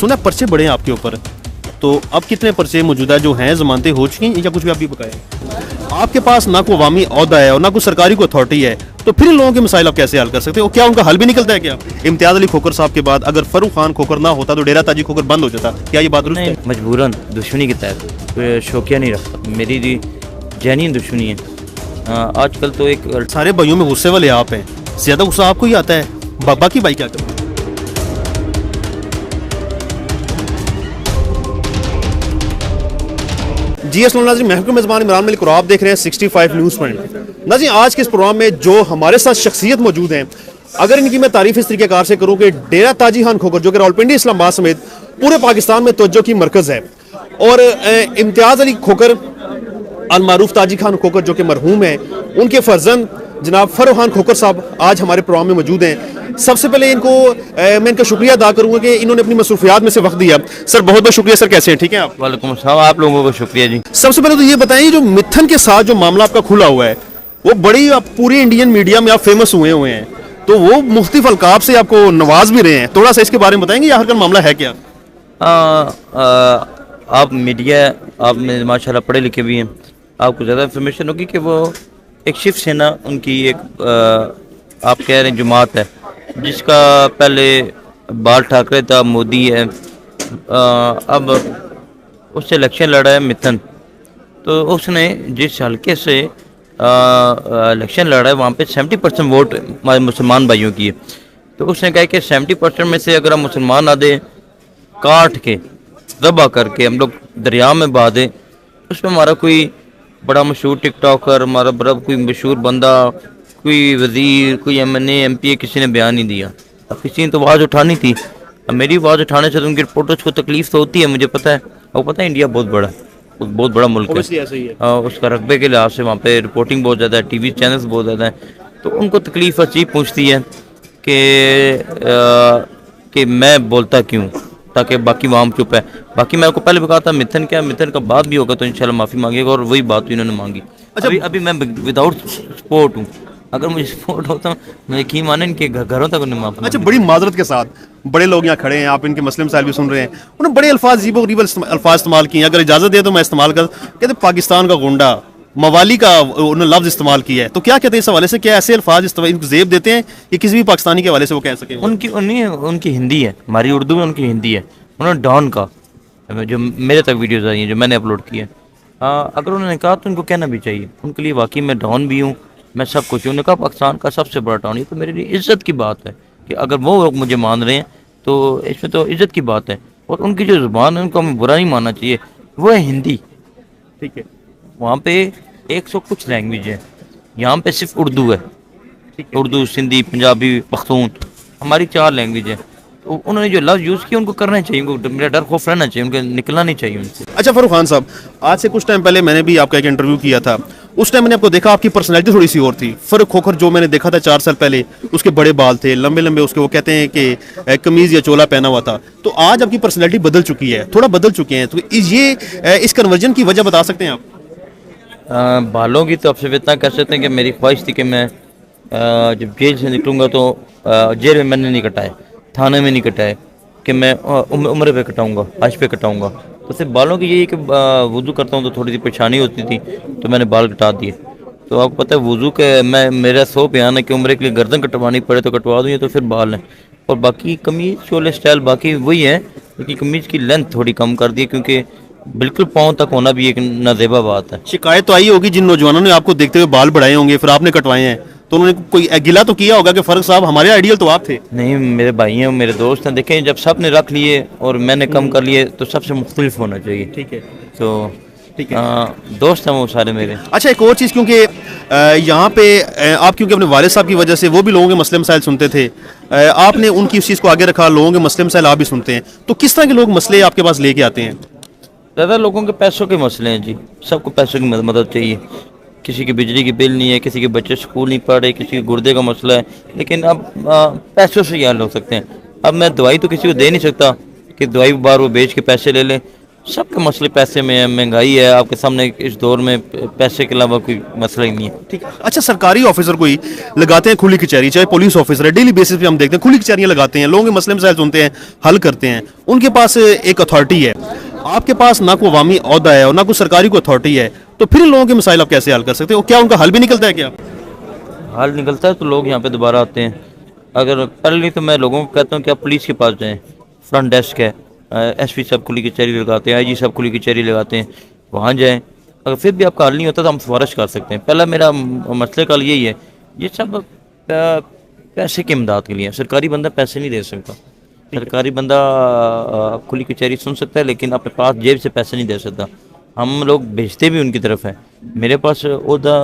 सुना है पर्चे बड़े हैं आपके ऊपर, तो अब कितने पर्चे मौजूदा जो हैं जमानतें हो चुकी हैं या कुछ भी आप भी बताएं? आपके पास ना कोई अवामी ओहदा है और ना कोई सरकारी को अथॉरिटी है, तो फिर इन लोगों के मसाइल आप कैसे हल कर सकते हो? क्या उनका हल भी निकलता है क्या? इम्तियाज़ अली खोखर साहब के बाद अगर फरूख खान खोखर ना होता तो डेरा ताजी खोखर बंद हो जाता, क्या ये बात दुरुस्त है? मजबूरन दुश्मनी के तहत, शौकिया नहीं रखता, मेरी जेन्युइन दुश्मनी है। आजकल तो एक सारे भाइयों में गुस्से वाले आप हैं, ज्यादा गुस्सा आपको ही आता है, बाकी भाई क्या करते हैं? जी अस्सलाम नाज़रीन, मैं हूं मेज़बान इमरान मलिक और आप देख रहे हैं 65 न्यूज़ पॉइंट। नाज़रीन, आज के इस प्रोग्राम में जो हमारे साथ शख्सियत मौजूद हैं, अगर इनकी मैं तारीफ इस तरीक़ेकार से करूं कि डेरा ताजी खान खोखर जो कि रावलपिंडी इस्लामाबाद समेत पूरे पाकिस्तान में तवज्जो की मरकज़ है, और इम्तियाज़ अली खोखर अलमारूफ ताजी खान खोखर जो कि मरहूम है, उनके फर्जंद जनाब फरूख खान खोखर साहब आज हमारे प्रोग्राम में मौजूद हैं। सबसे पहले इनको मैं इनका शुक्रिया अदा करूंगा कि इन्होंने अपनी मसरूफियात में से वक्त दिया। सर बहुत बहुत शुक्रिया। सर कैसे हैं, ठीक है आप? वालेकुम अस्सलाम, आप लोगों को शुक्रिया जी। सबसे पहले तो ये बताइए, जो मिथन के साथ जो मामला आपका खुला हुआ है, वो बड़ी पूरी इंडियन मीडिया में आप फेमस हुए हैं, तो वो मुख्तलिफ अलकाब से आपको नवाज भी रहे हैं, थोड़ा सा इसके बारे में बताएंगे आखिर मामला है क्या? आप मीडिया, आप माशाल्लाह पढ़े लिखे भी हैं, आपको ज़्यादा इन्फॉर्मेशन होगी कि वो एक शिवसेना उनकी एक आप कह रहे हैं जमात है, जिसका पहले बाल ठाकरे था, मोदी है, अब उससे इलेक्शन लड़ा है मिथन। तो उसने जिस हल्के से इलेक्शन लड़ा है वहाँ पे 70% वोट मुसलमान भाइयों की है। तो उसने कहा कि 70% में से अगर हम मुसलमान आधे काट के ज़बह करके हम लोग दरिया में बहा दें, उसमें हमारा कोई बड़ा मशहूर टिकटॉकर, हमारा बड़ा कोई मशहूर बंदा, कोई वज़ीर, कोई MNA MPA किसी ने बयान नहीं दिया। अब किसी ने तो आवाज़ उठानी थी। अब मेरी आवाज़ उठाने से तो उनके रिपोर्टर्स को तकलीफ तो होती है, मुझे पता है। और पता है इंडिया बहुत बड़ा है, बहुत बड़ा मुल्क है, उसका रकबे के लिहाज से वहाँ पे रिपोर्टिंग बहुत ज़्यादा है, TV चैनल्स बहुत ज़्यादा है, तो उनको तकलीफ अजीब पहुँचती है कि मैं बोलता क्यों, ताकि बाकी वहाँ चुप है। बाकी मैं आपको पहले भी कहा था मिथन क्या, मिथन का बात भी होगा तो इंशाल्लाह माफ़ी मांगेगा, और वही बात इन्होंने मांगी। अच्छा, अभी मैं विदाउट सपोर्ट हूँ, अगर मुझे सपोर्ट होता मैं यकीन माने इनके घरों तक उन्हें माफ़ी। अच्छा, बड़ी माजरत के साथ बड़े लोग यहाँ खड़े हैं, आप इनके मसले मसाइल भी सुन रहे हैं, उन्होंने बड़े अल्फाज अजीब अल्फाज इस्तेमाल किए, अगर इजाज़त दे तो मैं इस्तेमाल कर, कहते पाकिस्तान का गुंडा, मवाली का उन्होंने लफ्ज़ इस्तेमाल किया है, तो क्या कहते हैं इस हवाले से? क्या ऐसे अल्फाज इनको ज़ेब देते हैं कि किसी भी पाकिस्तानी के हवाले से वो कह सके? उनकी हिंदी है, हमारी उर्दू में उनकी हिंदी है। उन्होंने डॉन का, जो मेरे तक वीडियोज़ आई हैं जो मैंने अपलोड की है, अगर उन्होंने कहा तो उनको कहना भी चाहिए, उनके लिए वाकई मैं डॉन भी हूँ, मैं सब कुछ हूँ। उन्होंने कहा पाकिस्तान का सबसे बड़ा डॉन, ये तो मेरे लिए इज़्ज़त की बात है कि अगर वो लोग मुझे मान रहे हैं तो इसमें तो इज़्ज़त की बात है। और उनकी जो ज़ुबान है उनको हमें बुरा नहीं मानना चाहिए, वो है हिंदी, ठीक है। वहाँ पे 100 कुछ लैंग्वेज है, यहाँ पे सिर्फ उर्दू है, उर्दू, सिंधी, पंजाबी, पख्तून, हमारी 4 लैंग्वेज है। तो उन्होंने जो लफ्ज़ यूज़ किया उनको करना चाहिए, उनको मेरा डर खौफ रहना चाहिए, उनको निकलना नहीं चाहिए उनसे। अच्छा फरूख खान साहब, आज से कुछ टाइम पहले मैंने भी आपका एक इंटरव्यू किया था, उस टाइम मैंने आपको देखा, आपकी पर्सनैलिटी थोड़ी सी और थी। फरूख खोखर जो मैंने देखा था 4 साल पहले, उसके बड़े बाल थे, लंबे लंबे, उसके वो कहते हैं कि कमीज़ या चोला पहना हुआ था। तो आज आपकी पर्सनैलिटी बदल चुकी है, थोड़ा बदल चुके हैं, तो ये इस कन्वर्जन की वजह बता सकते हैं आप? बालों की तो आपसे इतना कह सकते हैं कि मेरी ख्वाहिश थी कि मैं जब जेल से निकलूँगा तो जेल में मैंने नहीं कटाए, थाने में नहीं कटाए, कि मैं उम्र पे कटाऊँगा, आज पे कटाऊँगा। तो सिर्फ बालों की यही कि वुज़ू करता हूँ तो थोड़ी सी परेशानी होती थी, तो मैंने बाल कटा दिए। तो आपको पता है वुज़ू के मेरा 100 बयान है कि उम्र के लिए गर्दन कटवानी पड़े तो कटवा दूँ, तो फिर बाल हैं। और बाकी कमीज़ चोले स्टाइल बाकी वही है, क्योंकि कमीज़ की लेंथ थोड़ी कम कर दी, क्योंकि बिल्कुल पाँव तक होना भी एक नाजेबा बात है। शिकायत तो आई होगी जिन नौजवानों ने आपको देखते हुए बाल बढ़ाए होंगे, फिर आपने कटवाए हैं, तो उन्होंने कोई गिला तो किया होगा कि फरूख साहब हमारे आइडियल तो आप थे? नहीं, मेरे भाई हैं, मेरे दोस्त हैं, देखें जब सब ने रख लिए और मैंने कम कर लिए तो सबसे मुख्तलिफ होना चाहिए, ठीक है? तो ठीक है, दोस्त हैं वो सारे मेरे। अच्छा, एक और चीज़, क्योंकि यहाँ पे आप क्योंकि अपने वालिद साहब की वजह से वो भी लोगों के मसले मसाइल सुनते थे, आपने उनकी उस चीज़ को आगे रखा, लोगों के मसले मसाइल आप भी सुनते हैं, तो किस तरह के लोग मसले आपके पास लेके आते हैं? ज़्यादा लोगों के पैसों के मसले हैं जी, सबको पैसों की मदद चाहिए। किसी की बिजली की बिल नहीं है, किसी के बच्चे स्कूल नहीं पढ़ रहे, किसी के गुर्दे का मसला है, लेकिन अब पैसों से ही हल हो सकते हैं। अब मैं दवाई तो किसी को दे नहीं सकता कि दवाई बार वो बेच के पैसे ले लें। सबके मसले पैसे में है, महंगाई है, आपके सामने इस दौर में पैसे के अलावा कोई मसला ही नहीं है। ठीक है। अच्छा, सरकारी ऑफिसर कोई लगाते हैं खुली कचहरी, चाहे पुलिस ऑफिसर है, डेली बेसिस पे हम देखते हैं खुली कचहरियां लगाते हैं, लोगों के मसले मसाइल सुनते हैं, हल करते हैं, उनके पास एक अथॉरिटी है। आपके पास ना कोई अवामी ओहदा है और ना कोई सरकारी कोई अथॉरिटी है, तो फिर इन लोगों के मसाइल आप कैसे हल कर सकते हो? क्या उनका हल भी निकलता है क्या? हाल निकलता है तो लोग यहाँ पे दोबारा आते हैं। अगर पहले तो मैं लोगों को कहता हूँ कि आप पुलिस के पास जाएं, फ्रंट डेस्क है, एसपी साहब खुली कचहरी लगाते हैं, आईजी साहब खुली कचहरी लगाते हैं, वहाँ जाएं। अगर फिर भी आपका हल नहीं होता तो हम सिफारिश कर सकते हैं। पहला मेरा मसले का हल यही है, ये सब पैसे की इमदाद के लिए है। सरकारी बंदा पैसे नहीं दे सकता। सरकारी बंदा खुली कचहरी सुन सकता है लेकिन अपने पास जेब से पैसे नहीं दे सकता। हम लोग भेजते भी उनकी तरफ है। मेरे पास ओहदा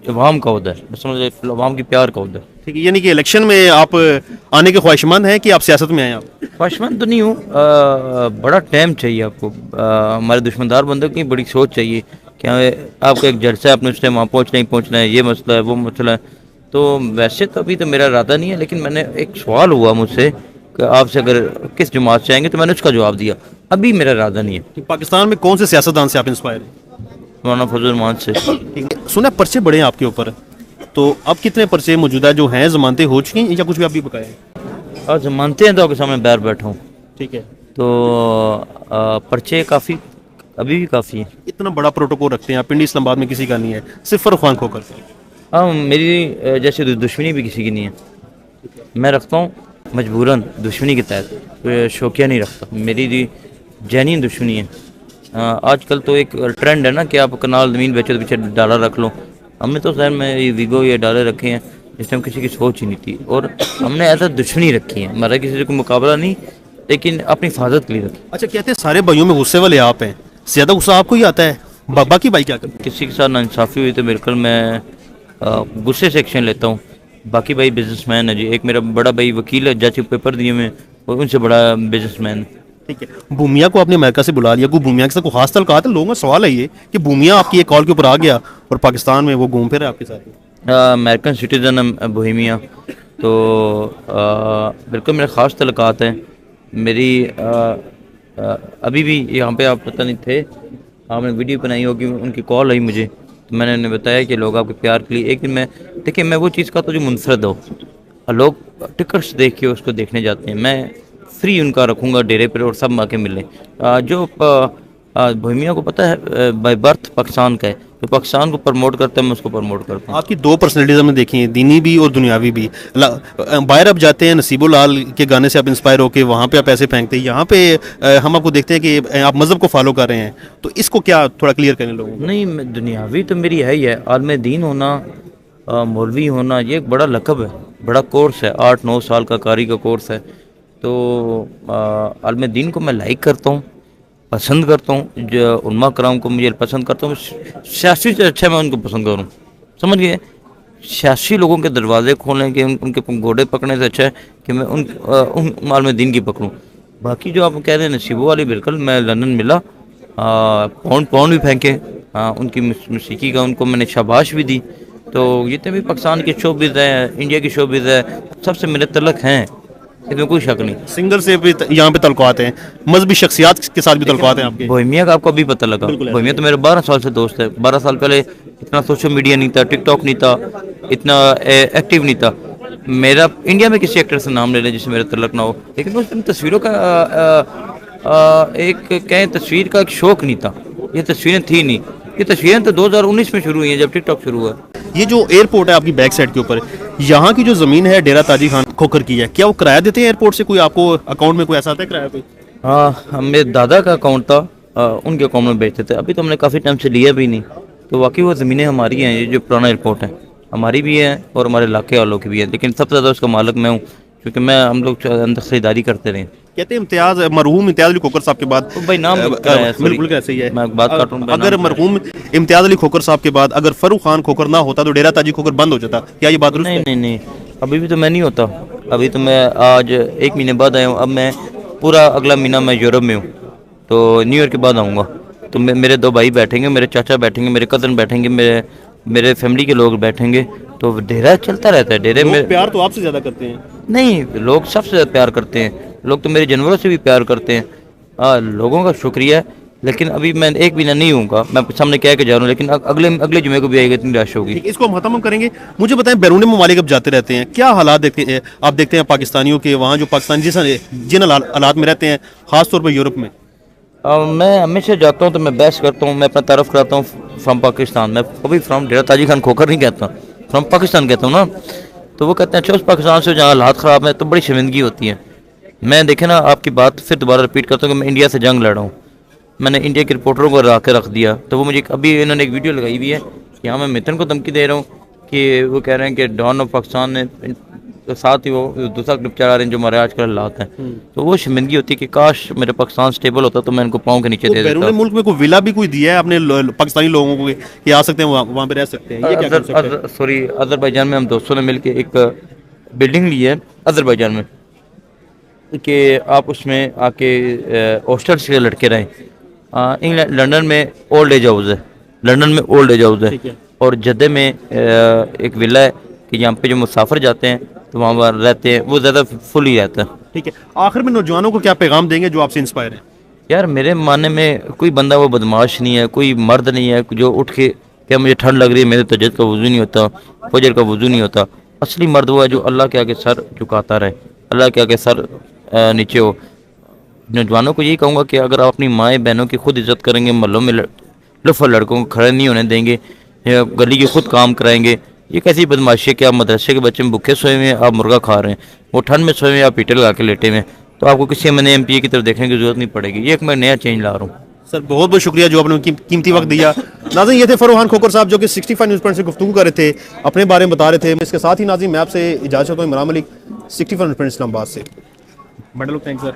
अवाम का ओहदा है, समझ अवाम की प्यार का ओहदा है। ठीक है, यानी कि इलेक्शन में आप आने के ख्वाहिशमंद हैं कि आप सियासत में आए आप? ख्वाहिशमंद तो नहीं हूँ, बड़ा टाइम चाहिए आपको। हमारे दुश्मनदार बंदों की बड़ी सोच चाहिए कि आपको एक जलसा है, आपने उस टाइम वहाँ पहुँचना है, ये मसला है, वो मसला है। तो वैसे तो अभी तो मेरा इरादा नहीं है, लेकिन मैंने एक सवाल हुआ मुझसे कि आपसे अगर किस जमात से आएंगे, तो मैंने उसका जवाब दिया। अभी मेरा इरादा नहीं है। कि पाकिस्तान में कौन से सियासतदान से आप इंस्पायर हैं? मौलाना फजल रहमान से। ठीक है। सुना पर्चे बड़े हैं आपके ऊपर, तो अब कितने पर्चे मौजूदा जो हैं जमानतें हो चुकी हैं या कुछ भी आप भी बकाया है? और मानते हैं तो आपके सामने बैर बैठा हूँ, ठीक है। तो पर्चे काफ़ी, अभी भी काफ़ी हैं। इतना बड़ा प्रोटोकॉल रखते हैं आप, पिंडी इस्लामाबाद में किसी का नहीं है, सिर्फ फर्रुख खान खोकर का। हाँ, मेरी जैसे दुश्मनी भी किसी की नहीं है। मैं रखता हूँ मजबूरन दुश्मनी के तहत, शौकिया नहीं रखता। मेरी जी जेन्युइन दुश्मनी है। आजकल तो एक ट्रेंड है ना कि आप कनाल ज़मीन बेचो तो पीछे डॉलर रख लो। हमने तो खैर में ये वीगो या डॉलर रखे हैं जिस टाइम किसी की सोच ही नहीं थी, और हमने ऐसा दुश्मनी रखी है। हमारा किसी से कोई मुकाबला नहीं, लेकिन अपनी हिफाजत के लिए रखी। अच्छा, कहते हैं सारे भाइयों में गुस्से वाले आप हैं, ज्यादा गुस्सा आपको ही आता है, बाकी भाई क्या करते किसी के साथ नाइंसाफ़ी हुई तो बिल्कुल मैं गुस्से से एक्शन लेता हूँ। बाकी भाई बिजनेसमैन है जी। एक मेरा बड़ा भाई वकील है, जज पेपर दिए में, और उनसे बड़ा बिजनेसमैन है। ठीक है। भूमिया को आपने अमेरिका से बुला लिया, कोई भूमिया के साथ कोई खास तल्लुकात है? लोगों का सवाल है ये कि भूमिया आपकी एक कॉल के ऊपर आ गया और पाकिस्तान में वो घूम फिर है आपके साथ। अमेरिकन सिटीज़न है बोहेमिया, तो बिल्कुल मेरे ख़ास तल्लुकात हैं। मेरी अभी भी यहाँ पे आप पता नहीं थे, आपने वीडियो बनाई होगी, उनकी कॉल आई मुझे, तो मैंने उन्हें बताया कि लोग आपके प्यार के लिए एक दिन मैं देखिए, मैं वो चीज़ का तो जो मुनफरद हो, लोग टिकट्स देख के उसको देखने जाते हैं, मैं फ्री उनका रखूँगा डेरे पर और सब आके मिलें। जो बोहेमिया को पता है बाय बर्थ पाकिस्तान का है, तो पाकिस्तान को प्रमोट करता है, मैं उसको प्रमोट करता हूँ। आपकी दो पर्सनैलिटीज हमने देखी हैं, दीनी भी और दुनियावी भी। बाहर आप जाते हैं, नसीबुल लाल के गाने से आप इंस्पायर होके वहाँ पे आप पैसे फेंकते हैं, यहाँ पे हम आपको देखते हैं कि आप मज़हब को फॉलो कर रहे हैं, तो इसको क्या थोड़ा क्लियर करें लोगों को? नहीं, दुनियावी तो मेरी है ही है। आलम दीन होना, मौलवी होना, ये एक बड़ा लकब है, बड़ा कोर्स है, 8-9 साल का कारी का कोर्स है। तो आलम दीन को मैं लाइक करता हूँ, पसंद करता हूँ, जो उलमा कराम को मुझे पसंद करता हूँ। सियासी से अच्छा मैं उनको पसंद करूँ, समझ गए? सियासी लोगों के दरवाजे खोलें कि उनके घोड़े पकड़ने से अच्छा है कि मैं उन मालूम दीन की पकड़ूँ। बाकी जो आप कह रहे हैं नसीबों वाली, बिल्कुल मैं लंदन मिला, पौंड भी फेंके, उनकी मौसीकी का उनको मैंने शाबाश भी दी। तो जितने भी पाकिस्तान के शोबिज़ हैं, इंडिया की शोबिज़ है, सबसे मेरे तल्लक हैं, इसमें कोई शक नहीं। सिंगर से भी यहाँ पे तल्लुकात हैं, मजहबी शख्सियात के साथ भी तल्लुकात हैं आपके? बोहेमिया का आपको अभी पता लगा? बोहेमिया तो मेरे 12 साल से दोस्त है। 12 साल पहले इतना सोशल मीडिया नहीं था, टिकटॉक नहीं था, इतना एक्टिव नहीं था। मेरा इंडिया में किसी एक्टर से नाम ले लें जिससे मेरा तल्लक ना हो, लेकिन उस दिन तस्वीरों का एक कहें तस्वीर का एक शौक नहीं था। ये तस्वीरें थी नहीं, ये तस्वीरें तो 2019 में शुरू हुई हैं जब टिकटॉक शुरू हुआ। ये जो एयरपोर्ट है आपकी बैक साइड के ऊपर, यहाँ की जो ज़मीन है डेरा ताजी खान खोखर की है, क्या वो किराया देते हैं एयरपोर्ट से? कोई आपको अकाउंट में कोई ऐसा आता है किराया कोई? हाँ, मेरे दादा का अकाउंट था, उनके अकाउंट में बेचते थे। अभी तो हमने काफ़ी टाइम से लिया भी नहीं। तो वाकई वो ज़मीनें हमारी हैं, ये जो पुराना एयरपोर्ट है हमारी भी है और हमारे इलाके वालों की भी है, लेकिन सबसे ज़्यादा उसका मालिक मैं हूँ, क्योंकि हम लोग अंदर खरीदारी करते रहे। कहते हैं मरहूम इम्तियाज़ अली खोखर साहब के बाद, तो भाई नाम बिल्कुल ऐसे ही है, मैं बात कर रहा हूँ। अगर मरहूम इम्तियाज़ अली खोखर साहब के बाद अगर फर्रुख खान खोखर ना होता तो डेरा ताजी खोखर बंद हो जाता, क्या ये बात दुरुस्त है? नहीं, अभी भी तो मैं नहीं होता। अभी तो मैं आज 1 महीने बाद आया हूँ। अब मैं पूरा अगला महीना मैं यूरोप में हूँ, तो न्यू ईयर के बाद आऊँगा। तो मेरे 2 भाई बैठेंगे, मेरे चाचा बैठेंगे, मेरे कज़न बैठेंगे, मेरे फैमिली के लोग बैठेंगे, तो डेरा चलता रहता है। डेरे में प्यार तो आपसे ज़्यादा करते हैं? नहीं, लोग सबसे ज़्यादा प्यार करते हैं। लोग तो मेरे जानवरों से भी प्यार करते हैं। लोगों का शुक्रिया है, लेकिन अभी मैं एक महीना नहीं हूँगा, मैं सामने कह के जा रहा हूँ, लेकिन अगले अगले जुमे को भी आएगा, इतनी रश होगी। ठीक है, इसको हम खत्म करेंगे। मुझे बताएं, बैरून ममालिक अब जाते रहते हैं, क्या हालात देखते हैं आप, देखते हैं पाकिस्तानियों के वहाँ, जो पाकिस्तानी जिन हालात में रहते हैं, खास तौर पर यूरोप में? मैं हमेशा जाता हूँ तो मैं बहस करता हूँ, मैं अपना तारफ़ कराता हूँ फ्रॉम पाकिस्तान। मैं कभी फ्रॉम डेरा ताजी खान खोकर नहीं कहता, फ्रॉम पाकिस्तान कहता हूँ ना। तो वो कहते हैं अच्छा उस पाकिस्तान से जहाँ हालात ख़राब है तो बड़ी शर्मिंदगी होती है। मैं देखे ना आपकी बात फिर दोबारा रिपीट करता हूँ कि मैं इंडिया से जंग लड़ा हूँ, मैंने इंडिया के रिपोर्टरों को ला के रख दिया। तो वो मुझे अभी इन्होंने एक वीडियो लगाई हुई है कि हाँ मैं मितन को धमकी दे रहा हूँ, कि वो कह रहे हैं कि डॉन ऑफ पाकिस्तान ने, तो साथ ही वो दूसरा क्लिप चला रहे हैं जो हमारे आजकल हालात हैं। तो वो शर्मिंदगी होती है कि काश मेरे पाकिस्तान स्टेबल होता तो मैं इनको पाँव के नीचे दे बैरून देता। मुल्क में कोई विला भी कोई दिया है अपने पाकिस्तानी लोगों को कि आ सकते हैं वहाँ पे रह सकते हैं, ये क्या कर सकते हैं? सॉरी, अजरबैजान में हम दोस्तों ने मिलकर एक बिल्डिंग ली है अजरबैजान में, कि आप उसमें आके हॉस्टल से लड़के रहें। इंग्लैंड लंदन में ओल्ड एज हाउस है, लंदन में ओल्ड एज हाउस है, और जद्दे में एक विला है कि यहाँ पे जो मुसाफिर जाते हैं तो वहाँ पर रहते हैं, वो ज़्यादा फुल ही रहता है। ठीक है, आखिर में नौजवानों को क्या पैगाम देंगे जो आपसे इंस्पायर हैं? यार मेरे मानने में कोई बंदा वो बदमाश नहीं है, कोई मर्द नहीं है जो उठ के क्या मुझे ठंड लग रही है, मेरे तजद का वजू नहीं होता, फजर का वजू नहीं होता। असली मर्द वो है जो अल्लाह के आगे सर झुकाता रहे, अल्लाह के आगे सर नीचे हो। नौजवानों को यही कहूँगा कि अगर आप अपनी माएँ बहनों की खुद इज्जत करेंगे, महलों में लफर लड़कों को खड़े नहीं होने देंगे, या गली के खुद काम कराएंगे। ये कैसी बदमाशी है कि आप मदरसे के बच्चे में भूखे सोए हुए हैं, आप मुर्गा खा रहे हैं, वो ठंड में सोए हुए हैं, आप पीटे लगा के लेटे हुए हैं। तो आपको किसी MNA MPA की तरफ देखने की जरूरत नहीं पड़ेगी। ये एक मैं नया चेंज ला रहा हूँ। सर बहुत बहुत शुक्रिया जो आपने कीमती वक्त दिया। नाज़रीन, ये थे फरोहान खोकर साहब जो कि 65 न्यूज़ पॉइंट से गुफ्तगू कर रहे थे, अपने बारे में बता रहे थे। इसके साथ ही नाज़रीन मैं आपसे इजाज़त चाहता हूँ, इमरान मलिक, 65 न्यूज़ पॉइंट इस्लामाबाद से। बड़ा लोग, थैंक सर।